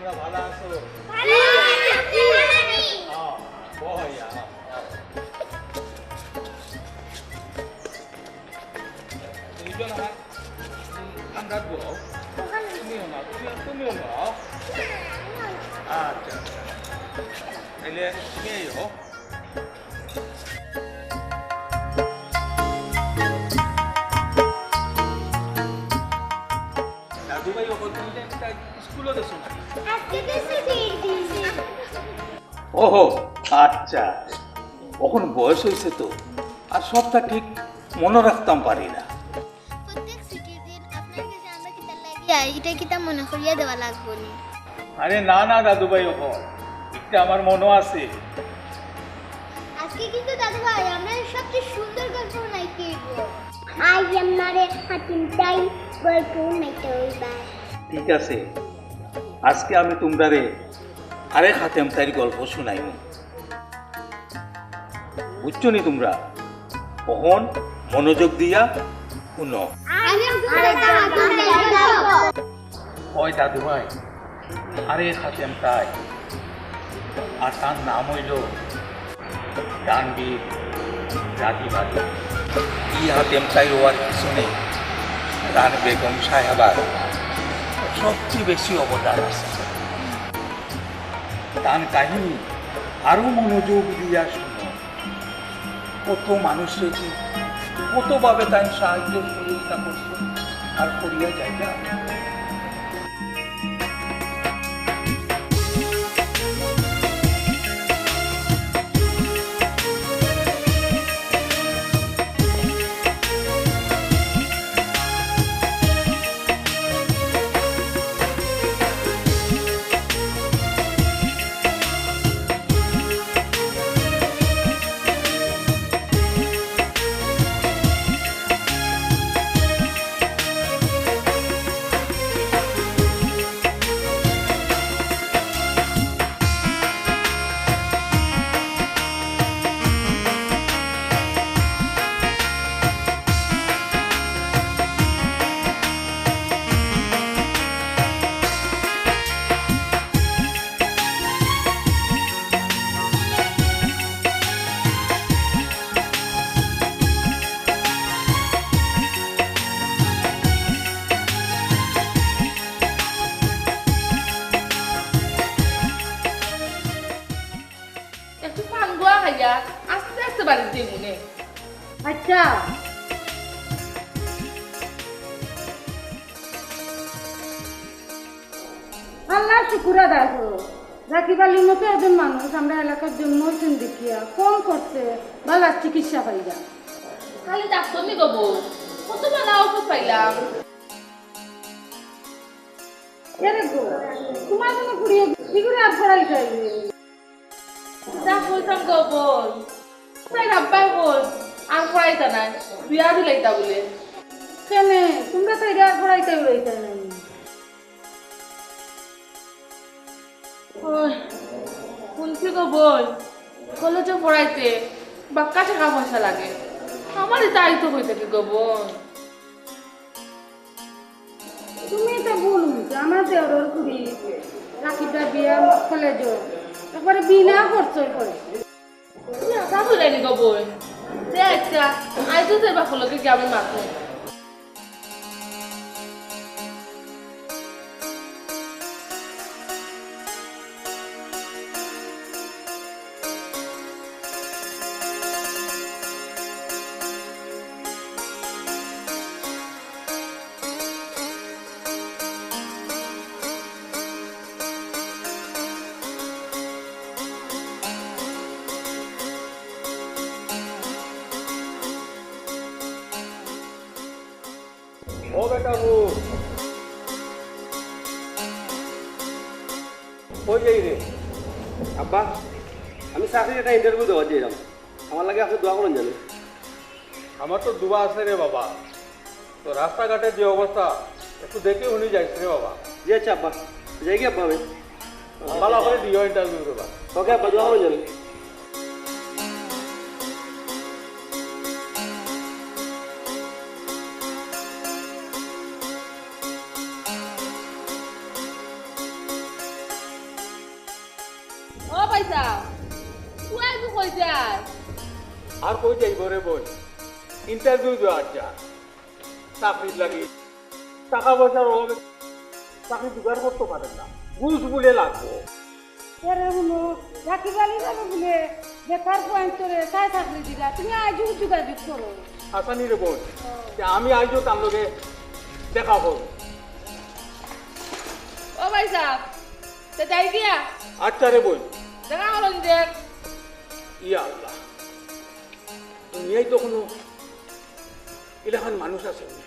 তোমরা ভালো আছো? আমরা তুমিও না তুমিও না আচ্ছা তাহলে তুমি এও দাদু ভাই ওখান থেকে স্কুলে গেছো না ওহো আচ্ছা এখন বয়স হয়েছে তো আর সবটা ঠিক মনে রাখতাম পারি না এটা কি তা মনে করিয়া দেওয়া লাগবে না আরে না না দাদু ভাই ওখন এটা আমার মনও আছে আজকে কিন্তু দাদু ভাই আমরা সবচেয়ে সুন্দর গল্প শোনাইতে আজ আমারে হাতিম তাই গল্প শোনাইতে হইবা ঠিক আছে আজকে আমি তোমরারে আরেক হাতেম তাই গল্প শোনাইব বুঝছো নি তোমরা কখন মনোযোগ দিয়া শুনো ওই দাদু ভাই আরেক হাতেম তাই আর তার নাম হইল দানবীর রাধিবাদী ই হাতেম তাই হওয়ার পিছনে রান বেগম সাহেবার সবচেয়ে বেশি অবদান আছে তার কাহিনী আরো মনোযোগ দিয়া শুনো কত মানুষের কতভাবে তাই সাহায্য সহযোগিতা করছে আর করিয়া যাইবা আচ্ছা আল্লাহ শুকুর আদায় করো রাকিব আলীর মতো একজন মানুষ আমরা এলাকার জন্য দেখিয়া ফোন করছে ভালো চিকিৎসা পাইয়া খালি ডাক্তার নি গো কত ভালো ওষুধ পাইলাম এরে গো তোমার জন্য ঘুরিয়ে ফিগুরে আর ফরাই যাইবে যা কইতাম গো বোন তাই রাব্বাই বল আর পড়াইতা না বিয়া দিলাইতা বলে কেন তোমরা তো এটা আর ফরাইতে উড়াইতে নাই শুনছি গো বোন কলেজে পড়াইতে বাক্কা টাকা পয়সা লাগে আমারই তাই তো হইতে কি গো বোন তুমি তো বলুন আমার দেওয়ার কুড়ি রাকিবটা বিয়া কলেজ একবারে বিনা করছো করে তুমি আশা কইলানি গো বোন দে আচ্ছা আইতো যে বাকলকে কেমন মাথো ও বেটা ও কই যাই রে আব্বা আমি চাকরির একটা ইন্টারভিউ দেওয়া দিলাম আমার লাগে আপনি দোয়া করুন জানেন আমার তো দুবা আছে রে বাবা তো রাস্তাঘাটের যে অবস্থা একটু দেখে উনি যাইছে রে বাবা জি আচ্ছা আব্বা যাই কি আব্বা আমি ভালো করে দিও ইন্টারভিউ দেবা ওকে আব্বা দোয়া করুন জানেন ভাইসা তুই আজ কই যায় আর কই যাইব রে বোন ইন্টারভিউ দেওয়ার যা চাকরির লাগি টাকা পয়সার অভাবে চাকরি জোগাড় করতে পারেন না ঘুষ বলে লাগবো এরে হলো রাখি বালি যাবে বলে বেকার পয়েন্ট করে তাই চাকরি দিলা তুমি আজও যোগাযোগ করো হাসানি রে বোন যে আমি আইজও তার লগে দেখা করবো ও ভাইসা তে যাই গিয়া আচ্ছা রে বোন দেখা হলো দেখ ইয়া আল্লাহ দুনিয়ায় তো কোনো এলাকার মানুষ আছে না।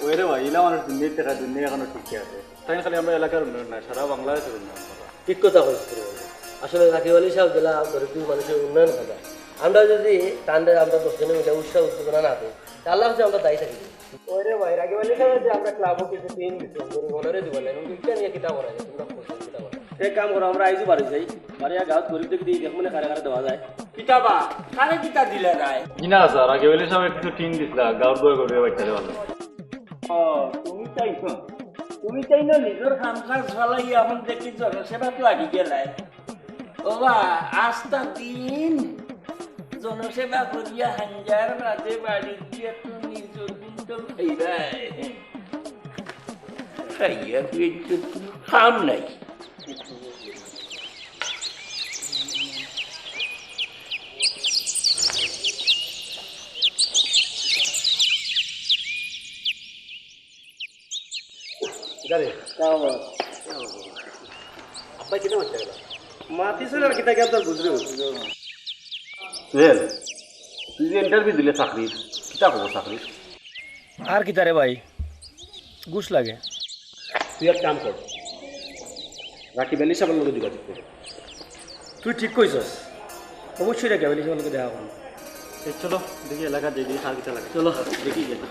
ওরে ভাই এলা মানুষ দুনিয়ার টাকা দুনিয়া এখনো ঠিক আছে তাই খালি আমরা এলাকার উন্নয়ন না সারা বাংলাদেশের উন্নয়ন করা। ঠিক কথা বলছি আসলে রাকিব আলী সাহেব জেলা গরিব মানুষের উন্নয়ন কথা আমরা যদি টান্ডে আমরা 10 জনে মিলে উৎসাহ উদ্দীপনা না দিই তাহলে হচ্ছে আমরা দায়ী থাকি ওরে ভাই রাকিব আলী সাহেব যে আমরা ক্লাবও কিছু দিন গরিব মনের দিব না এবং এটা নিয়ে কিতা করা যায় তোমরা কিতা করা এক কাম করো আমরা আইজু বাড়ি যাই বাড়ি গাঁত গরিবদের দিয়ে দেখ মনে কারে কারে দেওয়া যায় কিতাবা কারে কিতা দিলে রায় না স্যার আগে বলে সব একটু টিন দিছিলা গাঁত বয়ে করে বাচ্চারে ভালো তুমি চাই না নিজের কাম কাজ চালাই এখন দেখি জনসেবাত লাগি গেলাই ওবা আস্তা দিন জনসেবা করিয়া হাঞ্জার মাঝে বাড়ি গিয়ে তো নিজের কুন্তল খাইবাই খাইয়া পেয়েছে খাম নাই আব্বা কিনা মারতে গেল মাতি ছিল আর কিতা কেন তোর বুঝলে সুহেল তুই যে ইন্টারভিউ দিলে চাকরির কিতা খবর চাকরির আর কিতা রে ভাই ঘুষ লাগে তুই এক কাম কর রাকিব আলী সাহেবের লগে যোগাযোগ কর তুই ঠিক কইছস অবশ্যই রাকিব আলী সাহেবের লগে দেখা করব চলো দেখি এলাকা যাই দেখি আর কিতা লাগে চলো দেখি যেতে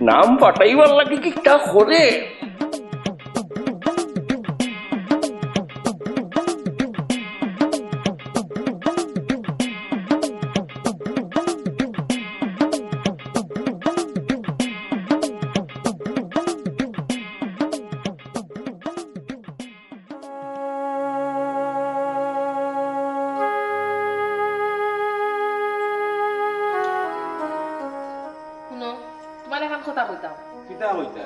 নাম পাঠাইবার লাগে কি তা করে শুনো তোমার এখন কথা কইতাম কিতা হইতা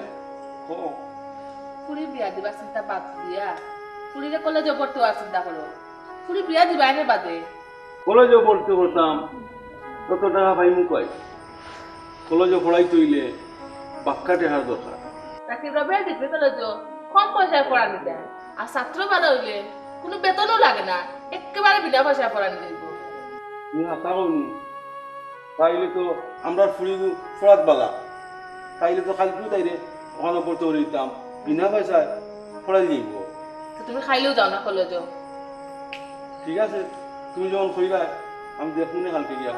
ফুরি বিয়া দিবার চিন্তা বাদ দিয়া ফুরিরে কলেজে ভর্তি হওয়ার চিন্তা করো ফুরি বিয়া দিবা এনে বাদে কলেজে পড়তে করতাম কত টাকা পাইমু কয় কলেজে পড়াই তৈলে বাক্কা টেহার দরকার রাকিবরা বিয়া দিবে কলেজ কম পয়সায় পড়ানি দেয় আর ছাত্র বাদা হইলে কোনো বেতনও লাগে না একেবারে বিনা পয়সায় পড়ানি দিব তুমি আশা করনি তাইলে তো আমরা ফুরি ফরাত বালা তাইলে তো খালি তাইরে ওখানে পড়তে দিতাম বিনা পয়সায় পড়াই যাইব তো তুমি খাইলেও যাও না কলেজও ঠিক আছে তুমি যখন কইবা আমি দেখুনে কালকে গিয়া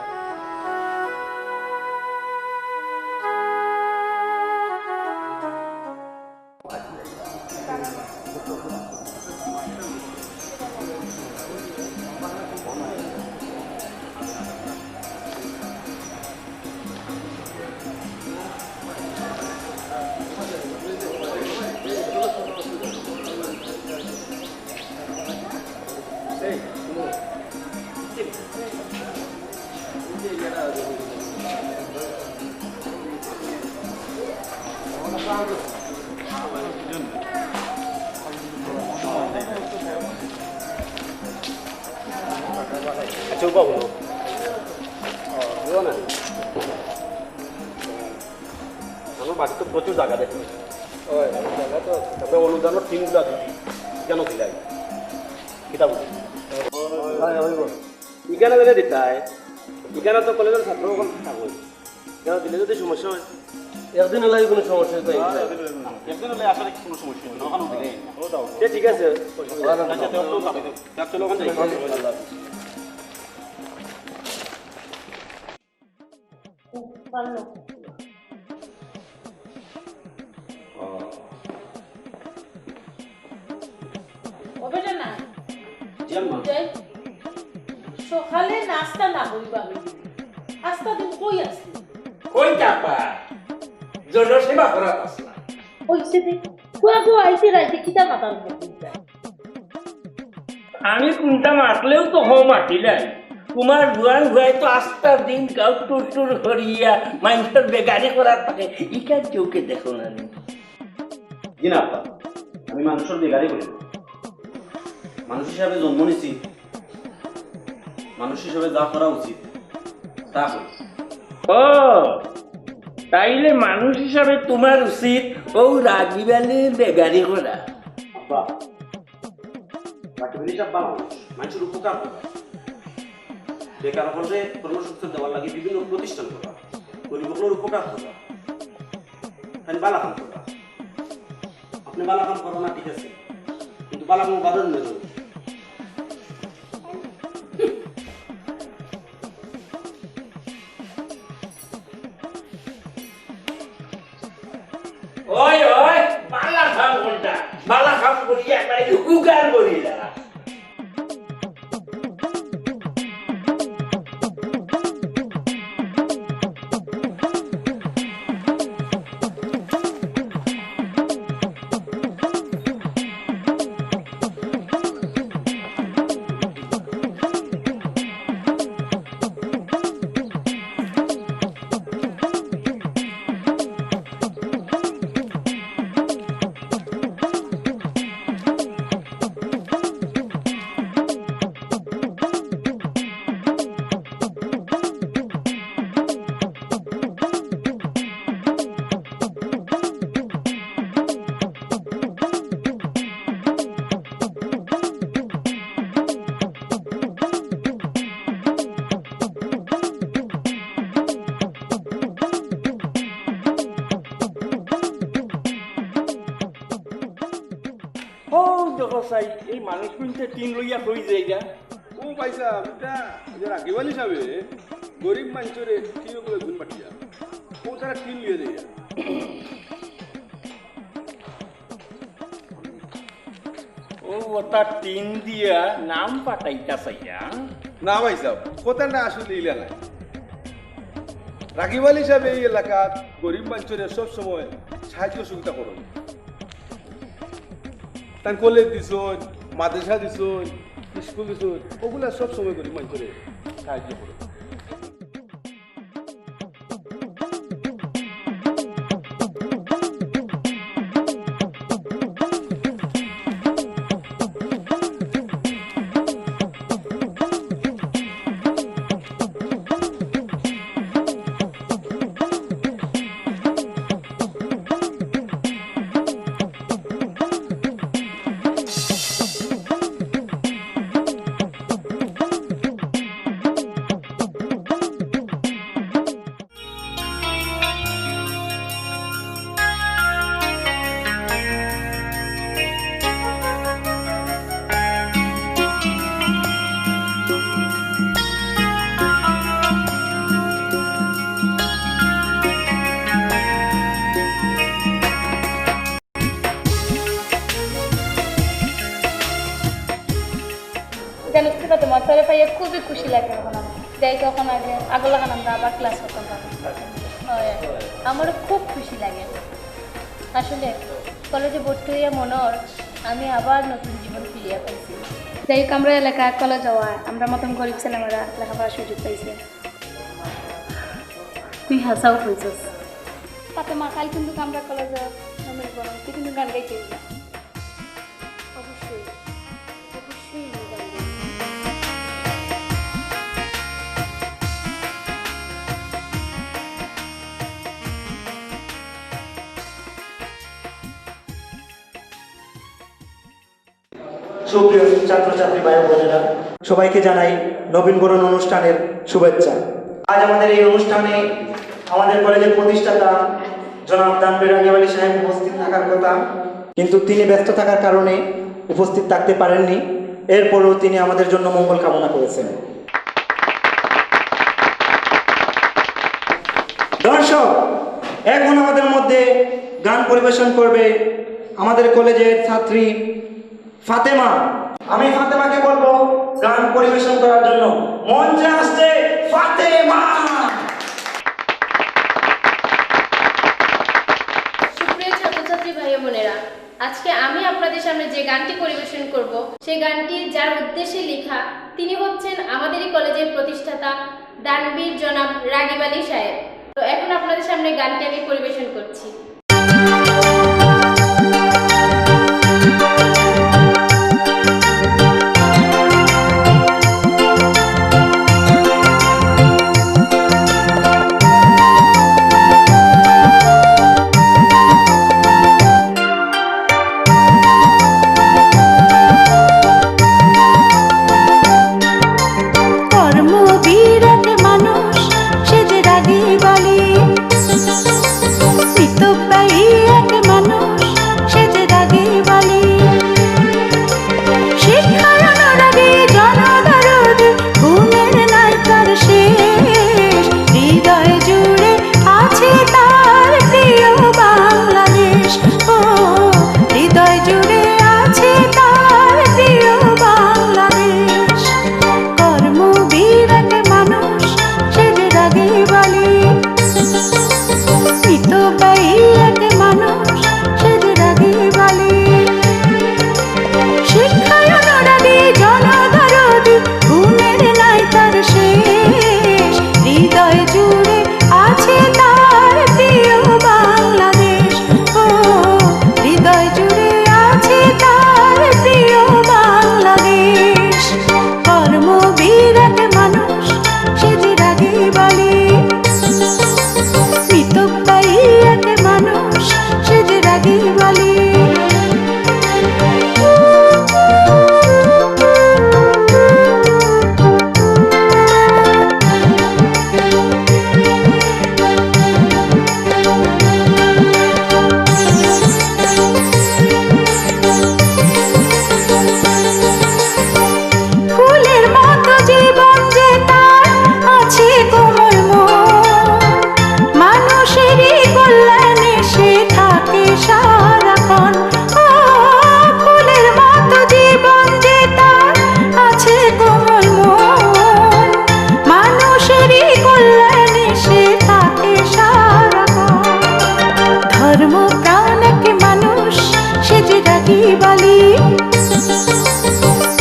আইসেও পাবো না আমার বাড়ি তো প্রচুর জায়গা দেখি জায়গা তো তারপরে অনুদানের টিমগুলো কেন দিলাই কিতাব ইখানে দিলে দিতাই ইখানে তো কলেজের ছাত্র থাকবে কেন দিলে যদি সমস্যা হয় একদিন হলে কোনো সমস্যা তো একদিন হলে আসলে কোনো সমস্যা নেই ওখানে দিলে ঠিক আছে চলো ওখানে যাই হবে না জানমা যাই সকালে নাস্তা না হইবা আস্তা দিন কই আসলি কই যাবা জনসেবা করা আসলা ওইছে দে কোয়া কোয়া আইতে রাইতে কিতা মাতার মধ্যে আমি কোনটা মাতলেও তো হো মাতিলাই তোমার জোয়ান ভুয়াই তো আস্তা দিন গাও টুর টুর করিয়া মানুষের বেগারি করার থাকে ইকার চৌকে দেখো না জি না আপা আমি মানুষের বেগারি করি না। মানুষ হিসাবে জন্ম নিছি মানুষ হিসাবে যা করা উচিত তা করি ও তাইলে মানুষ হিসাবে তোমার উচিত ও রাগিবালি বেগারি করা আপা বাকি সব মানুষ মানুষের উপকার করা বেকার হলে কর্মসংস্থান দেওয়ার লাগে বিভিন্ন প্রতিষ্ঠান করা গরিবগুলোর উপকার করা খালি বালাকাম করা আপনি বালাকাম করো না ঠিক আছে কিন্তু বালাকাম বাদন নেই ওই ওই বালা খাম কোনটা বালা খাম করিয়া একবারে উগার করিলা ও দেখো চাই এই মানুষ কিন্তু টিন লইয়া হয়ে যায়গা ও পয়সা এটা যারা গেওয়াল হিসাবে গরিব মানুষের টিন করে গুণ পাঠিয়া ও তারা টিন লিয়ে দেয় ও ওটা টিন দিয়া নাম পাঠাইতা চাইয়া না ভাই সাহেব কোথাটা আসলে ইলা নাই রাগিবাল হিসাবে এই এলাকার গরিব মানুষের সব সময় সাহায্য সুবিধা করুন তার কলেজ দিছুন মাদ্রাসা দিছুন স্কুল দিছুন ওগুলা সব সময় গরিব মানুষের সাহায্য করুন জানো কি কথা তোমার তোরে পাইয়া খুবই খুশি লাগে এখন আমার যাই তখন আগে আগলাগান আমরা আবার ক্লাস করতাম আমারও খুব খুশি লাগে আসলে কলেজে ভর্তি হইয়া মনের আমি আবার নতুন জীবন ফিরিয়া পাইছি যাই হোক আমরা এলাকায় কলেজ যাওয়া আমরা মতন গরিব ছেলেমেয়েরা লেখাপড়ার সুযোগ পাইছে তুই হাসাও হয়েছিস তাতে মা কাল কিন্তু আমরা কলেজে তুই কিন্তু গান গাইতে অবশ্যই অবশ্যই গান গাইতে। সুপ্রিয় ছাত্রছাত্রী ভাই বোনেরা, সবাইকে জানাই নবীনবরণ অনুষ্ঠানের শুভেচ্ছা। আজ আমাদের এই অনুষ্ঠানে আমাদের কলেজের প্রতিষ্ঠাতা জনাব দানবীর রাগিব আলী সাহেব উপস্থিত থাকার কথা, কিন্তু তিনি ব্যস্ত থাকার কারণে উপস্থিত থাকতে পারেননি। এরপরেও তিনি আমাদের জন্য মঙ্গল কামনা করেছেন। দর্শক, এখন আমাদের মধ্যে গান পরিবেশন করবে আমাদের কলেজের ছাত্রী ফাতেমা। আমি ফাতেমাকে বলবো গান পরিবেশন করার জন্য। মঞ্চে আসছে ফাতেমা। সুপ্রিয় ছাত্রছাত্রী ভাই বোনেরা, আজকে আমি আপনাদের সামনে যে গানটি পরিবেশন করব, সেই গানটি যার উদ্দেশ্যে লেখা তিনি হচ্ছেন আমাদেরই কলেজের প্রতিষ্ঠাতা দানবীর জনাব রাগিব আলী সাহেব। তো এখন আপনাদের সামনে গানটি আমি পরিবেশন করছি।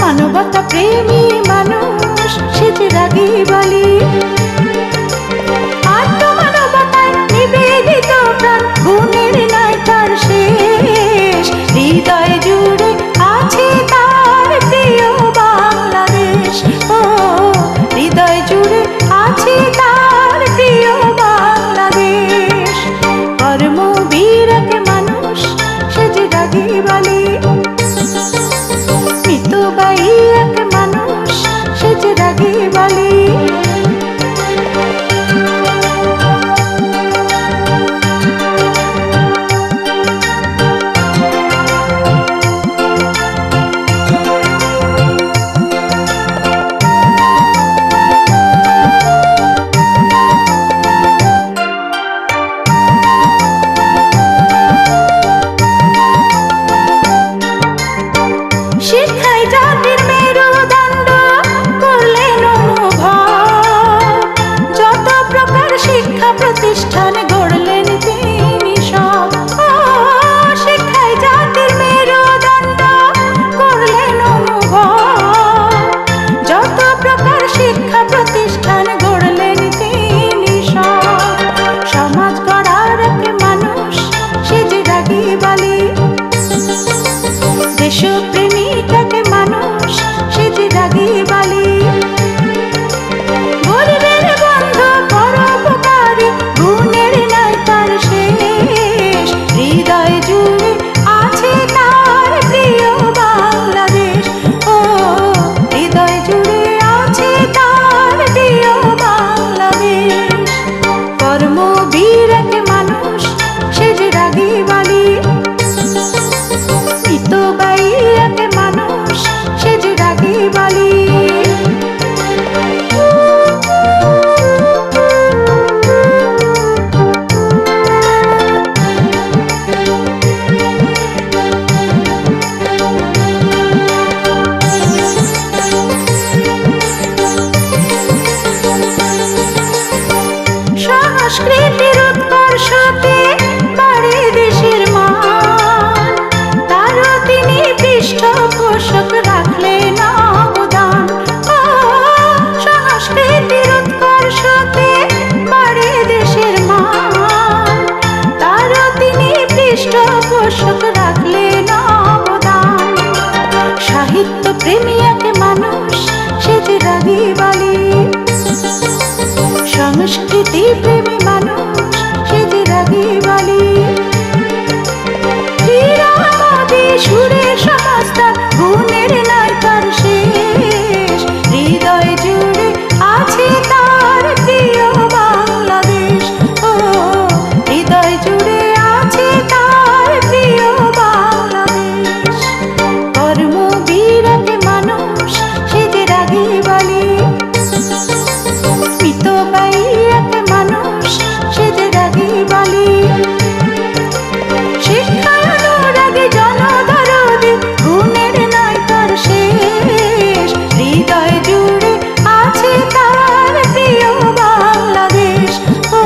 মানবতা প্রেমী মানুষ সেজে রাগিব আলী। আত্মমানবতায় নিবেদিত প্রাণ, গুণের নাই তার শেষ। হৃদয় জুড়ে আছে তার প্রিয় বাংলাদেশ। ও হৃদয় জুড়ে আছে তার প্রিয় বাংলাদেশ। কর্মবীর এক মানুষ সেজে রাগিব আলী। মৃত্যুবাহী এক মানুষ সেজে রাগিব আলী। প্রেমী এক মানুষ সে যে রাগী বালি সংস্কৃতি প্রেমী মানুষ সে যে রাগী বালি হীরামতি সুরের সমস্ত গুণের নাই তার শেষ হৃদয় জুড়ে আছে তার প্রিয় বাংলাদেশ ও হৃদয় জুড়ে আছে তার প্রিয় বাংলাদেশ কর্মবীর এক মানুষ সে যে রাগী বালি মিতবাই এক মানুষ সে যে রাগী বালি শিক্ষানুরাগী জনদরদি গুণের নাই তার শেষ হৃদয় জুড়ে আছে তার প্রিয় বাংলাদেশ ও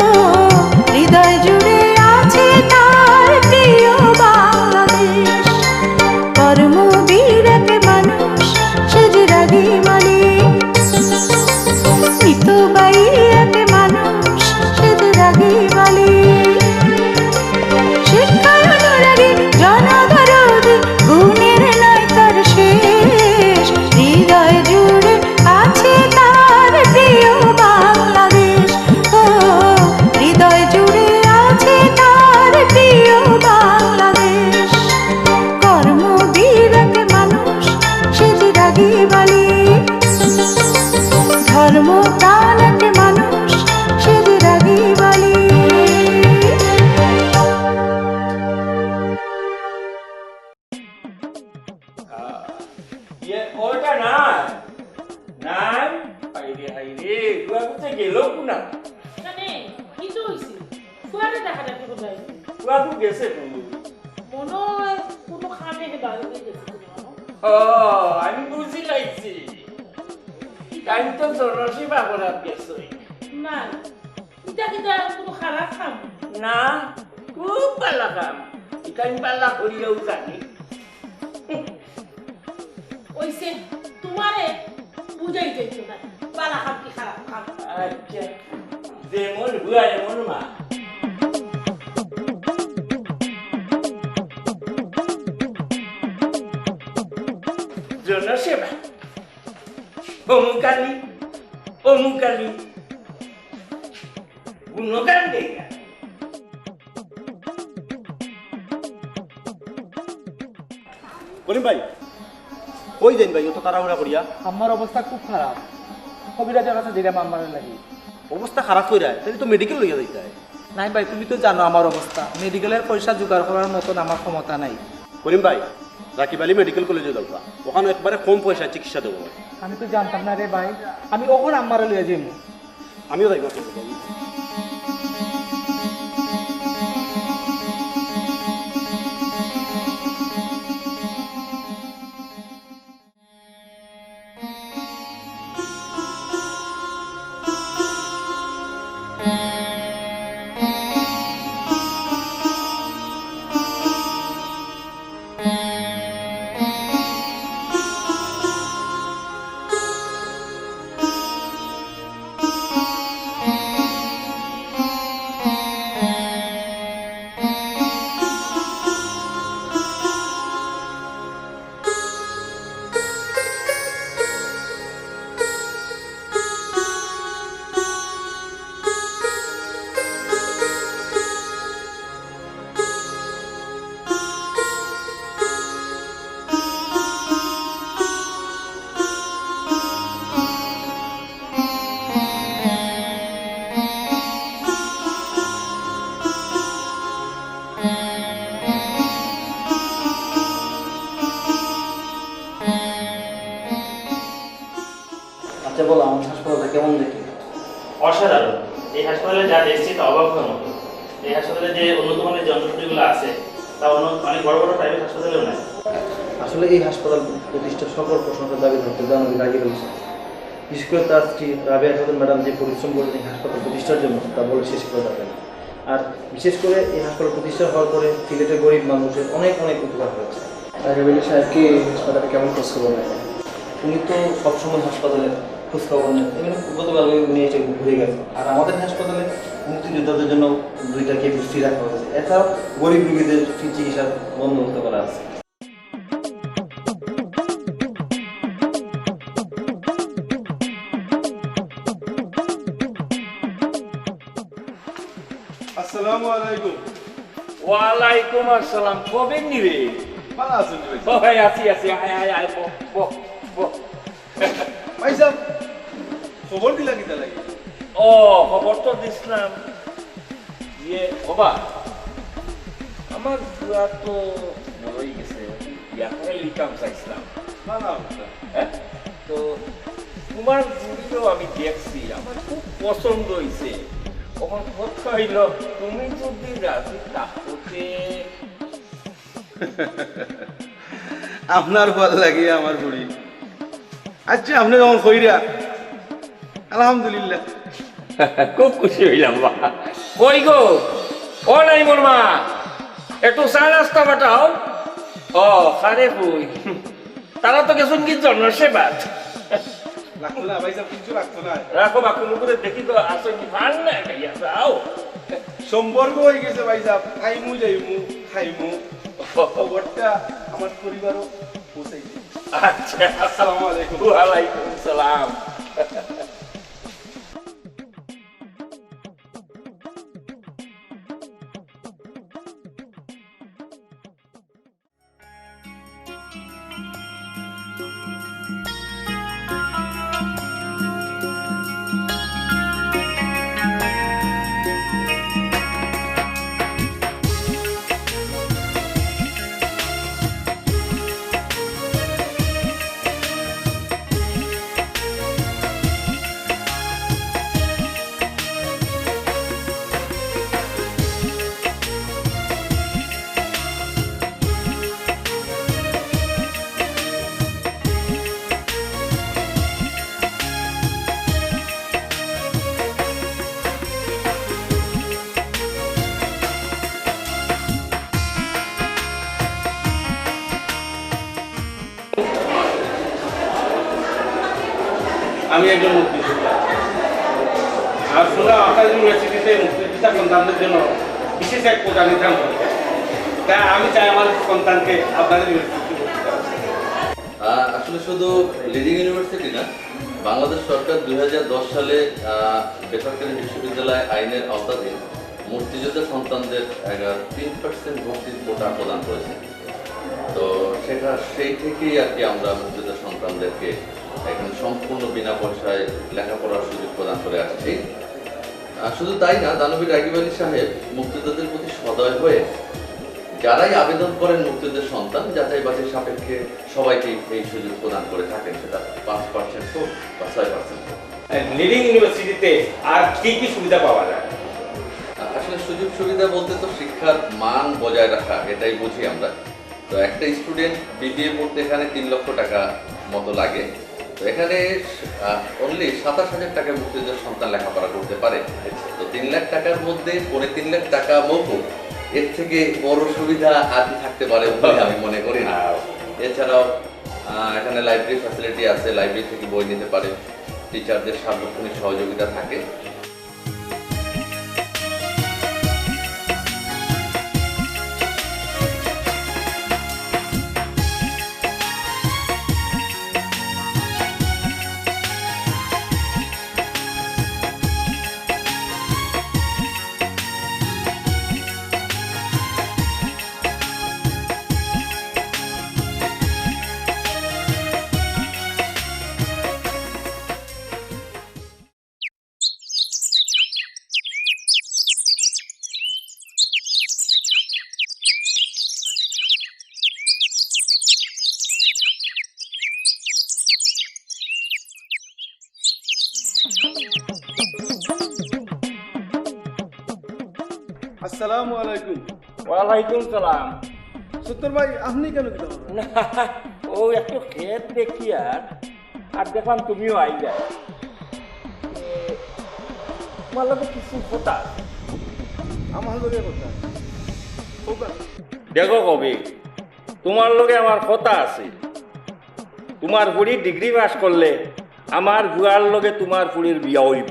হৃদয় জুড়ে আছে তার প্রিয় বাংলাদেশ কর্মবীর এক মানুষ সে যে রাগী বালি মিতবাই এক মানুষ সে যে রাগী বালি শিক্ষানুরাগী জনদরদি গুণের নাই তার শেষ হৃদয় জুড়ে আছে তার প্রিয় বাংলাদেশ ও হৃদয় জুড়ে আছে তার প্রিয় বাংলাদেশ কর্মবীর এক মানুষ সে যে রাগী বালি ধর্ম প্রাণ এক মানুষ সে যে রাগী বালি ওটা না নাই হাইরে তুই কোথায় গেল না মানে কিছু হয়েছে ফুয়ারে দেখা দেখি কোথায় তুই তো গেছে মনে হয় কোনো খামে বাইরে গেছে ও আমি বুঝি লাইছি টাইম তো জনসেবা করার গেছে না এটা কিন্তু কোনো খারাপ খাম না খুব পালা কাম এটা আমি পাল্লা করিয়াও জানি ওইসে তোমারে বুঝাই যাইছো না পালা খাম কি খারাপ খাম আচ্ছা যেমন হুয়া এমন মা জনসেবা অমুকালি গুণগান দেয়া করিম ভাই কই যাইন ভাই অত তাড়াহুড়া করিয়া আমার অবস্থা খুব খারাপ কবিরাজের কাছে দিলাম আমার লাগি অবস্থা খারাপ কইরা তাহলে তো মেডিকেল লইয়া যাইতে হয়। নাই ভাই তুমি তো জানো আমার অবস্থা মেডিকেলের পয়সা জোগাড় করার মতন আমার ক্ষমতা নাই করিম ভাই রাকিব আলী মেডিকেল কলেজে যাওয়া ওখানে একবারে কম পয়সায় চিকিৎসা দেবো আমি তো জানতাম না রে ভাই আমি ওখানে আমারে লইয়া যাইম আমিও যাইব আচ্ছা বলো আমার হাসপাতালটা কেমন দেখি অসাধারণ। এই হাসপাতালে যা দেখছি তা অবাক হওয়ার মতো। এই হাসপাতালে যে উন্নত মানের যন্ত্রপাতিগুলো আছে তা অনেক বড় বড় প্রাইভেট হাসপাতালেও নাই। আসলে এই হাসপাতাল প্রতিষ্ঠার সকল প্রশ্নটা দাবি ধরতে জানাবি রাজি রয়েছে। বিশেষ করে তার স্ত্রী রাবিয়া খাতুন ম্যাডাম যে পরিশ্রম করলেন এই হাসপাতাল প্রতিষ্ঠার জন্য তা বলে শেষ করে যাবে না। আর বিশেষ করে এই হাসপাতাল প্রতিষ্ঠা হওয়ার পরে সিলেটের গরিব মানুষের অনেক অনেক উপকার হয়েছে। রাকিব আলী সাহেবকে হাসপাতালে কেমন খোঁজখবর নেয়? উনি তো সবসময় হাসপাতালে খোঁজখবর নেন, এমনি গতকাল উনি এসে ঘুরে গেছে। আর আমাদের হাসপাতালে মুক্তিযোদ্ধাদের জন্য 2টা কেবিন ফ্রি রাখা হয়েছে। এছাড়াও গরিব রোগীদের ফ্রি চিকিৎসার বন্দোবস্ত করা আছে। আসসালামু আলাইকুম। ওয়ালাইকুম আসসালাম। কবে নিরে? ভালো আছেন ভাই? ও ভাই আছি আছি, আয় আয় আয়, বহ বহ বহ। ভাই সাহেব খবর দিলা কিতা লাগে? ও খবর তো দিছিলাম। ইয়ে বাবা, আমার বুয়া তো মরেই গেছে, বিয়া করে লিকাম চাইছিলাম। ভালো অবস্থা। হ্যাঁ, তো তোমার বুড়িও আমি দেখছি, আমার খুব পছন্দ হয়েছে। তখন কথা হইল তুমি যদি রাজি থাকতে। আপনার ভালো লাগে আমার বুড়ি। আচ্ছা আপনি যখন কইরা আলহামদুলিল্লাহ। খুব খুশি হইলাম বাবা। কই গো, ও নাই মোর মা, একটু চা নাস্তা পাঠাও। ও খারে কই, তারা তো গেছুন কি জনসেবাত। লাগতো না ভাই সাহেব, কিছু লাগতো না। রাখো বা কোনো করে দেখি তো আসো কি ভান না খাইয়া যাও। সম্পর্ক হয়ে গেছে ভাই সাহেব, খাইমু যাইমু খাইমু। খবরটা আমার পরিবারও পৌঁছাই দিই। আচ্ছা, আসসালামু আলাইকুম। ওয়ালাইকুম সালাম। আমি একজন মুক্তিযোদ্ধা, আর শুনে আপনার ইউনিভার্সিটিতে মুক্তিযোদ্ধা সন্তানদের জন্য বিশেষ এক কোটা নির্ধারণ করেছে। তাই আমি চাই আমার সন্তানকে আপনাদের ইউনিভার্সিটিতে ভর্তি করা। আসলে শুধু লিডিং ইউনিভার্সিটি না, বাংলাদেশ সরকার 2010 সালে বেসরকারি বিশ্ববিদ্যালয় আইনের আওতাধীন মুক্তিযোদ্ধা সন্তানদের 3% ভর্তির কোটা প্রদান করেছে। তো সেই থেকেই আর কি আমরা মুক্তিযোদ্ধা সন্তানদেরকে এখানে সম্পূর্ণ বিনা পয়সায় লেখাপড়ার সুযোগ প্রদান করে আসছি। শুধু তাই না, দানবীর রাগিব আলী সাহেব মুক্তিযোদ্ধাদের প্রতি সদয় হয়ে যারাই আবেদন করেন মুক্তিযোদ্ধার সন্তান, যাচাই বাছাই সাপেক্ষে সবাইকে এই সুযোগ প্রদান করে থাকেন, সেটা 5% হোক বা 6% হোক। লিডিং ইউনিভার্সিটিতে আর কি কি সুবিধা পাওয়া যায়? আসলে সুযোগ সুবিধা বলতে তো শিক্ষার মান বজায় রাখা, এটাই বুঝি আমরা। তো একটা স্টুডেন্ট বিবিএ পড়তে এখানে 3 লক্ষ টাকা মতো লাগে। তো এখানে অনলি 27,000 টাকায় মুক্তিযোদ্ধার সন্তান লেখাপড়া করতে পারে। তো 3 লাখ টাকার মধ্যে 3.5 লাখ টাকা মৌকুফ, এর থেকে বড় সুবিধা আর কি থাকতে পারে বলে আমি মনে করি না। এছাড়াও এখানে লাইব্রেরি ফ্যাসিলিটি আছে, লাইব্রেরি থেকে বই নিতে পারে, টিচারদের সার্বক্ষণিক সহযোগিতা থাকে। আসসালামু আলাইকুম। ওয়ালাইকুম সালাম। সত্তর ভাই আপনি কেন দিতে হবে? না, ও একটু ক্ষেত দেখি আর দেখলাম তুমিও আই যায়। তোমার লোকে কিছু কথা আমার লগে কথা হোকা। দেখো কবি, তোমার লোকে আমার কথা আছে। তোমার বুড়ি ডিগ্রি পাস করলে আমার বুয়ার লগে তোমার বুড়ির বিয়া হইব।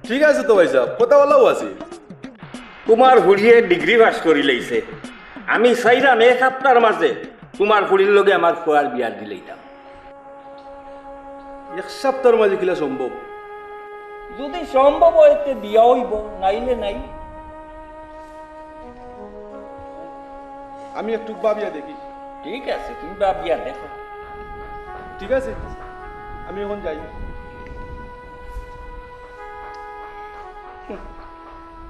ঠিক আছে তো ভাই সাহেব, কথা বলাও আছে। তোমার বুড়িয়ে ডিগ্রি পাস করি লইছে, আমি চাইলাম 1 সপ্তাহের মাঝে তোমার বুড়ির লগে আমার ফুয়ার বিয়া দিলেইতাম। 1 সপ্তাহের মাঝে কিলা সম্ভব? যদি সম্ভব হইতে বিয়া হইব, নাইলে নাই। আমি একটু ভাবিয়া দেখি। ঠিক আছে, তুমি ভাবিয়া দেখো। ঠিক আছে, আমি এখন যাই।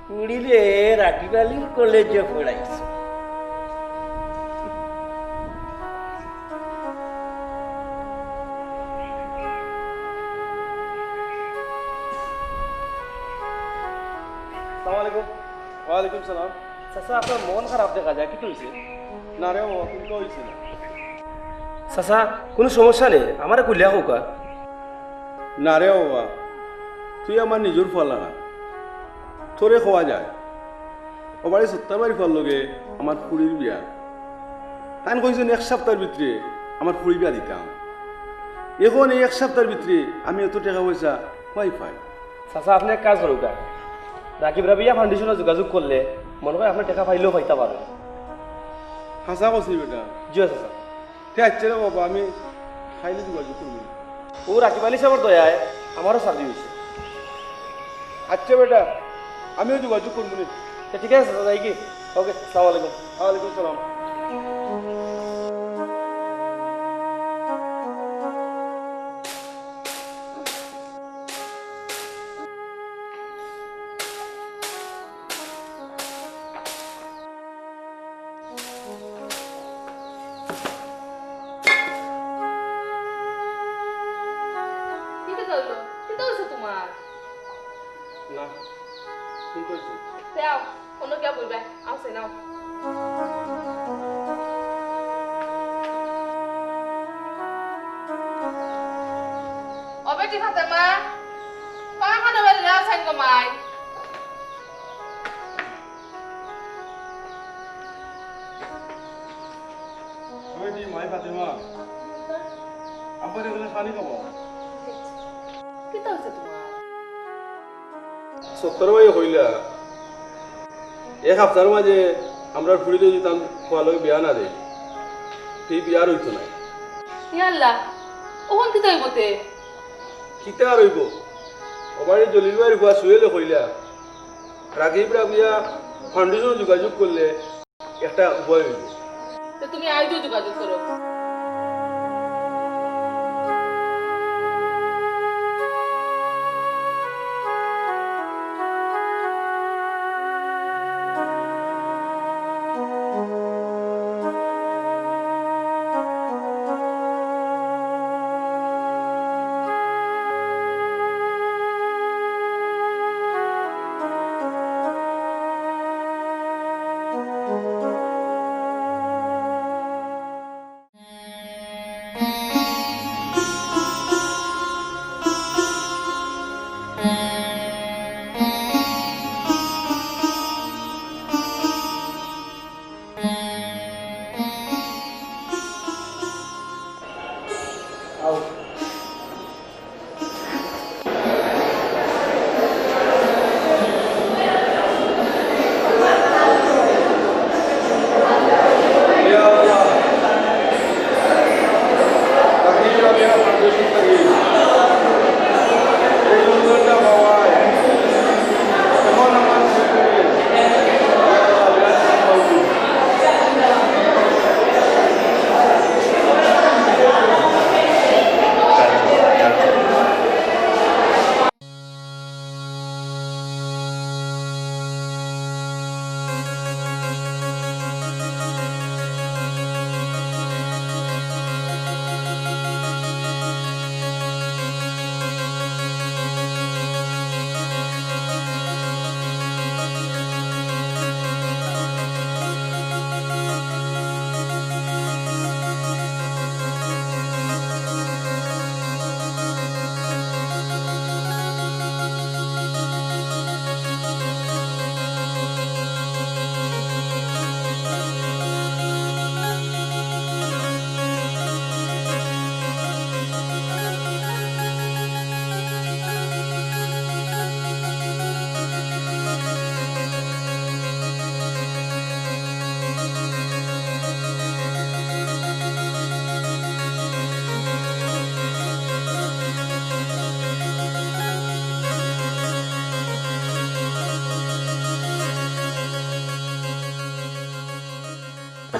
কুড়িলে রাখিবালির কলেজে পড়াইছে। ওয়ালাইকুম সালাম। চাচা আপনার মন খারাপ দেখা যায়, কি হয়েছে? না রে বাবা, কিন্তু হয়েছে না। চাচা কোনো সমস্যা নেই, আমার কুলিয়া হোকা। না রে বাবা, তুই আমার নিজের ফল না, তোরে খোয়া যায়। ওবারে সত্তর বাড়ি ফল লগে আমার ফুড়ির বিয়া। তাই কইছেন 1 সপ্তাহের ভিতরে আমার ফুড়ি বিয়া দিতাম। এখন এই 1 সপ্তাহের ভিতরে আমি এত টাকা পয়সা পাই। চাচা আপনি এক কাজ করুক, রাকিব রাবিয়া ফাউন্ডেশনে যোগাযোগ করলে মনে হয় আপনার টাকা পাইলেও পাইতে পারেন। হাসা করছি বেটা। জি চাচা। ঠিক আছে রে বাবা, আমি খাইলে যোগাযোগ করবো। ও রাকিব আলী সাহেবের দয়ায় আমারও সার্জি হয়েছে। আচ্ছা বেটা, আমিও যোগাযোগ করবো। ঠিক আছে চাচা, যাই কি? ওকে, সালাম আলাইকুম। ওয়ালাইকুম সালাম। তোমার না, কি কইছো? যাও অন্য কেউ বলবে আসে নাও। অবেটি ফাতেমা পাখানো বেলে যাও সাইন কমাই। ওই দি মাই ফাতেমা, আব্বার এখানে পানি খাবো। কি তো হচ্ছে তোমার? 70 বাই হইলা 1 সপ্তাহের মাঝে আমরা ফুড়িতে যেতাম, খোয়ালকে বিয়া না দেয়, সেই বিয়ার হইতো না। ইয়াল্লাহ ওহন কি তাই বতে? কিতা আর হইব? ওবারে জলিল ভাইয়ের খোয়া শুয়েলে হইলা রাকিব রাবিয়া ফাউন্ডেশনে যোগাযোগ করলে একটা উপায় হইব। তো তুমি আইজো যোগাযোগ করো।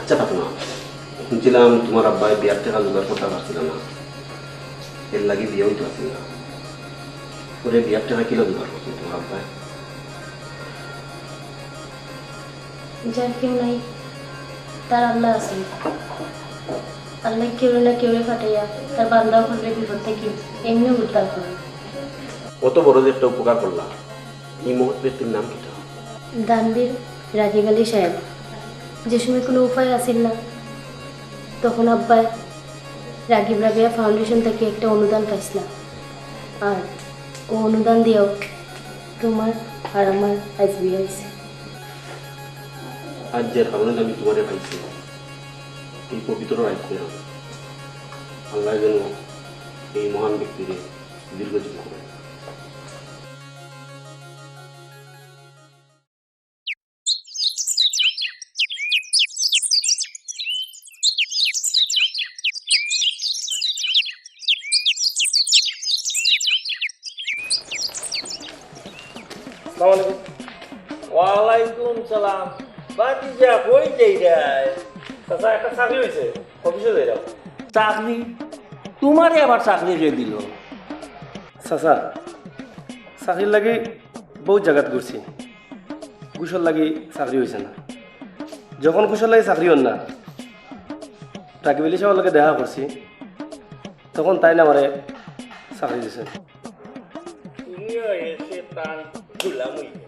আচ্ছা থাকো না, শুনছিলাম তোমার আব্বাই বিয়ার টাকা জোগাড় করতে পারছিল না, এর লাগে বিয়ে হইতে পারছিল না। ওরে বিয়ার টাকা কিলো জোগাড় করছিল তোমার আব্বাই? যার কেউ নাই তার আল্লাহ আছে। আল্লাহ কেউ না কেউ ফাটাইয়া তার বান্দা করলে বিপদ থেকে এমনি উদ্ধার করে। কত বড় যে একটা উপকার করলাম, এই মহৎ ব্যক্তির নাম কি? দানবীর রাগিব আলী সাহেব। যে সময় কোনো উপায় আসিল না তখন আব্বাই রাগিব রাবিয়া ফাউন্ডেশন থেকে একটা অনুদান পাইছিলাম, আর ও অনুদান দিয়েও তোমার আর আমার আজ বিয়ে হয়েছে। আজ যে কারণে আমি তোমারে পাইছি, এই পবিত্র রাজ্যে আল্লাহ যেন এই মহান ব্যক্তির দীর্ঘজীবন করে। ওয়ালাইকুম সালাম। বাকি যা কই যাই যায় চাচা, একটা চাকরি হয়েছে, অফিসে যাই যাও। চাকরি? তোমারই আবার চাকরি কে দিল? চাচা চাকরির লাগি বহুত জায়গাত ঘুরছি, কুশল লাগি চাকরি হয়েছে না। যখন কুশল লাগি চাকরি হল না, রাকিব আলী সাহেবের লগে দেখা করছি, তখন তাই না আমারে চাকরি দিছে। তুমিও এসে প্রাণ খুলাম হয়ে গেল।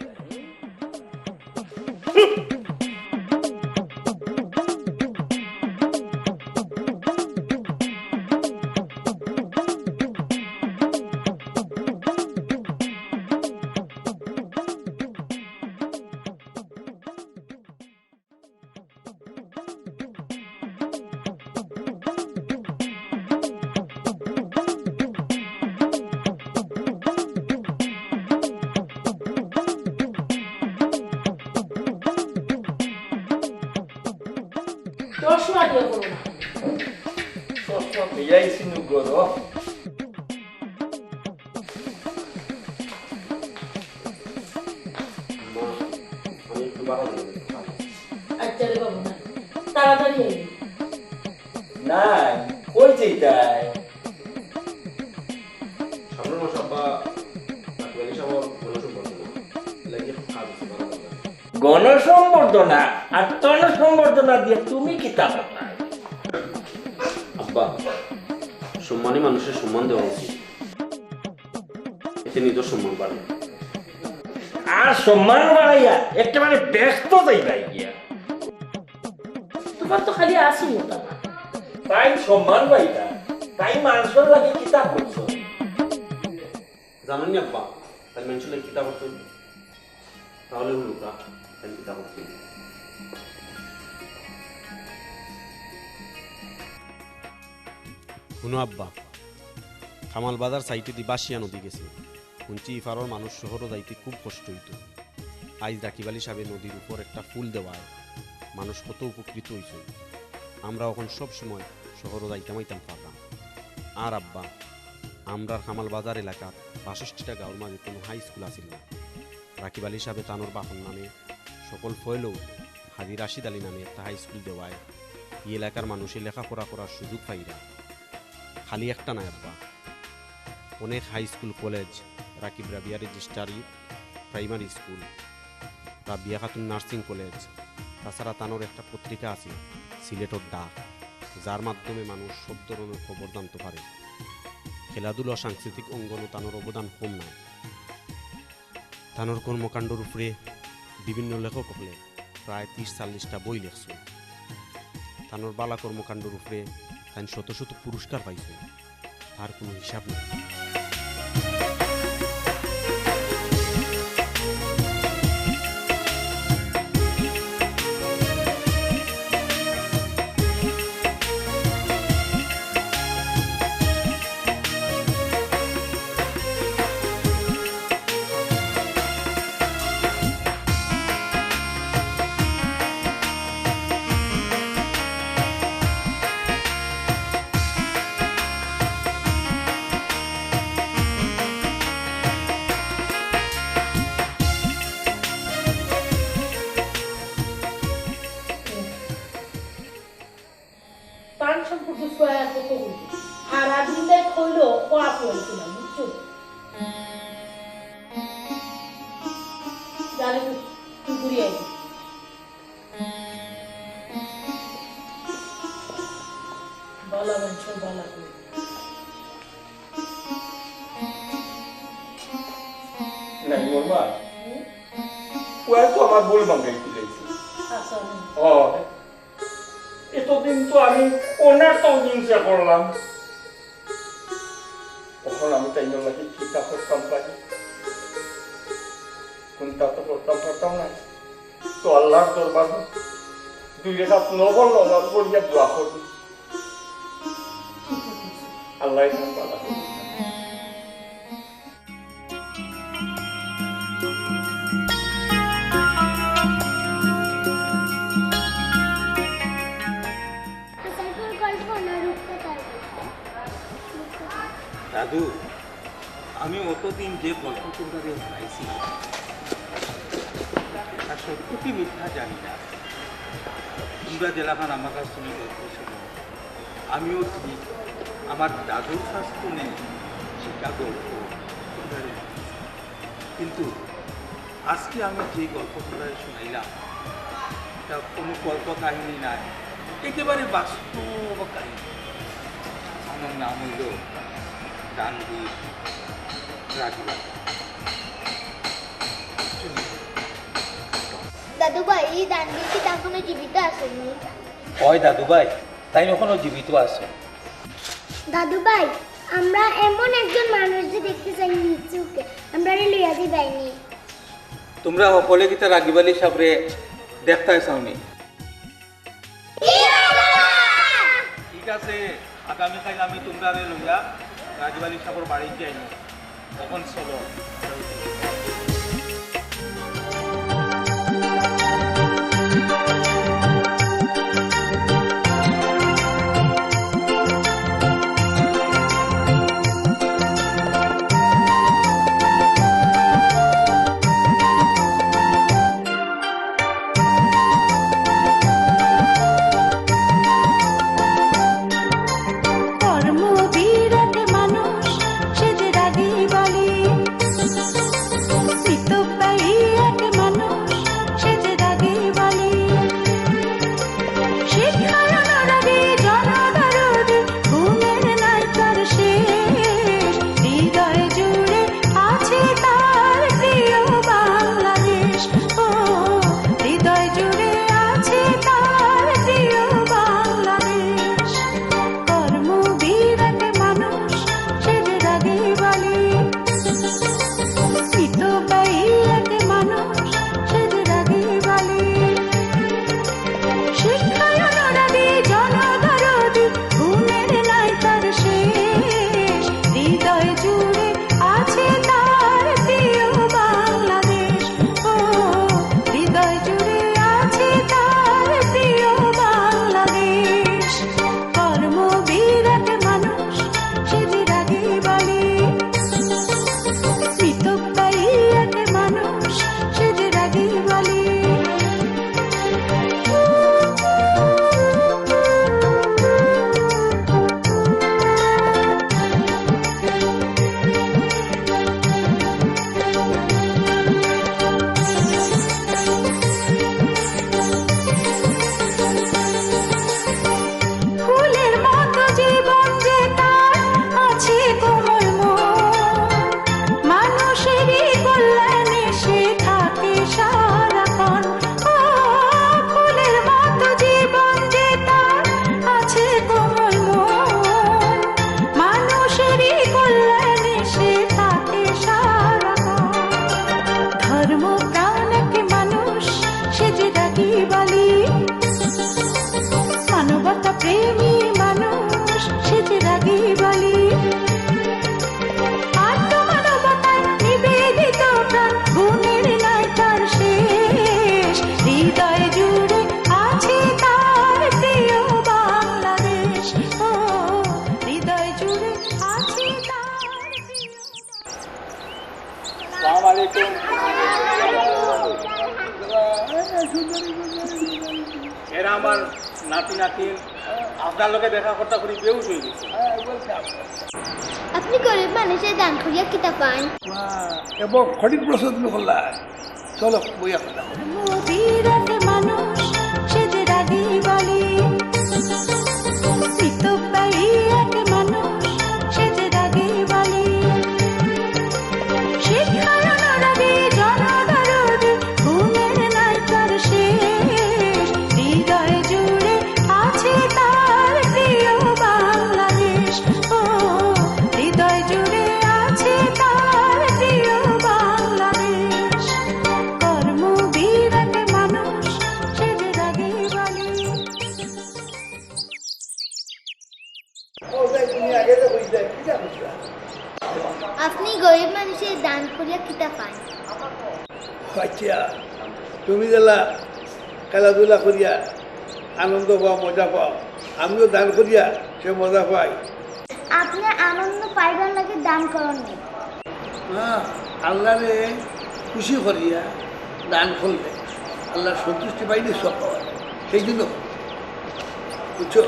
চশমা দিয়ে করো না। চশমা পেয়াইছি নুগর। আমি একটু বাড়াবো আচ্ছা রে বাবু না, তাড়াতাড়ি আইবি। নাই কই যাইতাই? সামনের মাস আব্বা রাকিব আলী সাহেব গণসংবর্ধনা লাগে কাজ আছে বাড়াবো। গণসংবর্ধনা আর তনসংবর্ধনা দিয়ে তুমি কি তা পাবা? আব্বা, সম্মানী মানুষের সম্মান দেওয়া উচিত, এতে নিজের সম্মান বাড়ে। আর সম্মান বাড়াইয়া একেবারে ব্যস্ত যাইবাই গিয়া। তোমার তো খালি আসি ওটা। তাই সম্মান পাইতা, তাই মানুষের লাগে কিতাব করছো। জানেন নি আব্বা, তাই মানুষের লাগে কিতাব করতেন, তাহলে লোকরা তাই কিতাব করতেন। শুনো আব্বা, কামাল বাজার সাইটে দি বাসিয়া নদী গেছে, শুনছি ইফারর মানুষ শহরও যাইতে খুব কষ্ট হইত। আইজ রাকিব আলী সাহেব নদীর উপর একটা ফুল দেওয়ায় মানুষ কত উপকৃত হয়েছে। আমরা এখন সব সময় শহরও যাইতাম পারলাম। আর আব্বা, আমরার কামাল বাজার এলাকার ৬২টা গাঁওর মাঝে কোনো হাই স্কুল আসিল না। রাকিব আলী সাহেব তানোর বাপন নামে সকল ফয়লেও হাজি রাশিদ আলী নামে একটা হাই স্কুল দেওয়ায় এই এলাকার মানুষের লেখাপড়া করার সুযোগ পাইরা। খালি একটা নাই আব্বা, অনেক high school college, Rakib Rabia registered primary school, Rabia Khatun nursing college, তাছাড়া তানোর একটা পত্রিকা আছে সিলেটর ডাক, যার মাধ্যমে মানুষ সব ধরনের খবর জানতে পারে। খেলাধুলা সাংস্কৃতিক অঙ্গনও তানোর অবদান কম নাই। তানোর কর্মকাণ্ডর উপরে বিভিন্ন লেখক হলে প্রায় ৩০-৪০টা বই লেখছে। তানোর বালা কর্মকাণ্ডর উপরে তাই শত শত পুরস্কার পাইছে, তার কোনো হিসাব নেই। সম্পর্কে কয়া কত বলছি আর দিনটাই খইলো কোয়া পড়েছি না বুঝছো জানি তুই ঘুরিয়ে আইবি বালা মানুষের বালা করে নাই মোর মা ওয়াই তো আমার ভুল বাঙ্গাই দিয়েছি আচ্ছা ও এতদিন তো আমি ওনার তো হিংসা করলাম তখন আমি তাই জন্য কি ঠিকা করতাম পারি কোনটা তো করতাম না তো আল্লাহর দরবার দুই রেখা নবল নজর করিয়া দোয়া করবি আল্লাহ ভালো করবি দাদু আমি অতদিন যে গল্প তোমরা শোনাইছি আর সত্যি মিথ্যা জানি না তোমরা জেলাখান আমার কাছে শুনে গল্প শোনো আমিও ঠিক আমার দাদুর কাছ শুনে সেটা গল্প কিন্তু আজকে আমি যে গল্প তোমরা শোনাইলাম এটা কোনো গল্প কাহিনী নাই একেবারে বাস্তব কাহিনী আমার নাম হইল ডান্ডি রাগিবালি দাদু ভাই এই ডান্ডি কি এখনো জীবিত আসেনি ওই দাদু ভাই তাই এখনো জীবিত আছে দাদু ভাই আমরা এমন একজন মানুষকে দেখতে চাই নিচুকে আমরা লইয়া যাইনি তোমরা সকলে কিতা রাগিবালি সাবরে দেখতে চাওনি ঠিক আছে আগামীকাল আমি তোমরা লইয়া রাগিবালি সাবর বাড়ি যাই তখন চলো এরা আমার নাতি নাতির আপনার লোকে দেখা করতে করি বেউস হয়ে গেছে আপনি গরিব মানুষের দান করিয়া কিতা পান এবং সঠিক প্রশ্ন তুমি করলা চলো বইয়া কথা মোদির এক মানুষ সে যে রাগী বলে মিতব্যয়ী এক মানুষ সে যে রাগী বলে শিক্ষার অনুরাগী জনদরদি ঘুমের নাই তার শেষ হৃদয় জুড়ে আছে তার প্রিয় বাংলাদেশ ও হৃদয় জুড়ে আছে তার প্রিয় বাংলাদেশ কর্মবীর এক মানুষ সে যে রাগী বলে আপনি গরিব মানুষের দান করিয়া কিতা পান আচ্ছা তুমি যেলা খেলাধুলা করিয়া আনন্দ পাও মজা পাও আমিও দান করিয়া সে মজা পাই আপনি আনন্দ পাইবার লাগে দান করেন না হ্যাঁ আল্লাহরে খুশি করিয়া দান করলে আল্লাহ সন্তুষ্টি পাইলে সব পাওয়া যায়। সেই জন্য বুঝছো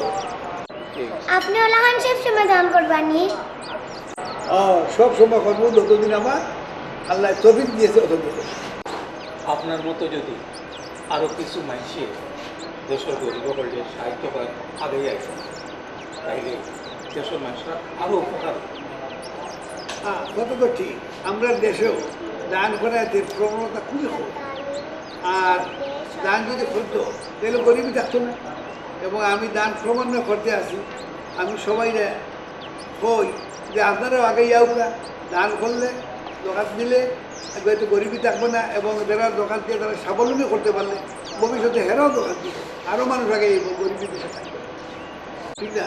আপনি ওলাহান সব সময় দান করবানি সব সময় করবো যতদিন আমার আল্লাহ তফিক দিয়েছে অতদিন আপনার মতো যদি আরও কিছু মানুষে দেশের গরিব করলে সাহিত্য করে আগেই আসে তাইলে দেশের মানুষরা আরও উপকার হ্যাঁ কত তো ঠিক আমরা দেশেও দান করাতে প্রবণতা খুবই কম আর দান যদি করতো তাহলে গরিবই থাকতো না এবং আমি দান ক্রমান্বয়ে করতে আসি আমি সবাই কই যে আপনারাও আগে যাওকা দান করলে দোকান দিলে হয়তো গরিবই থাকবে না এবং যারা দোকান দিয়ে তারা স্বাবলম্বী করতে পারলে ভবিষ্যতে হেরাও দোকান দিবে আরও মানুষ আগে গরিবী দেশে থাকবে ঠিক না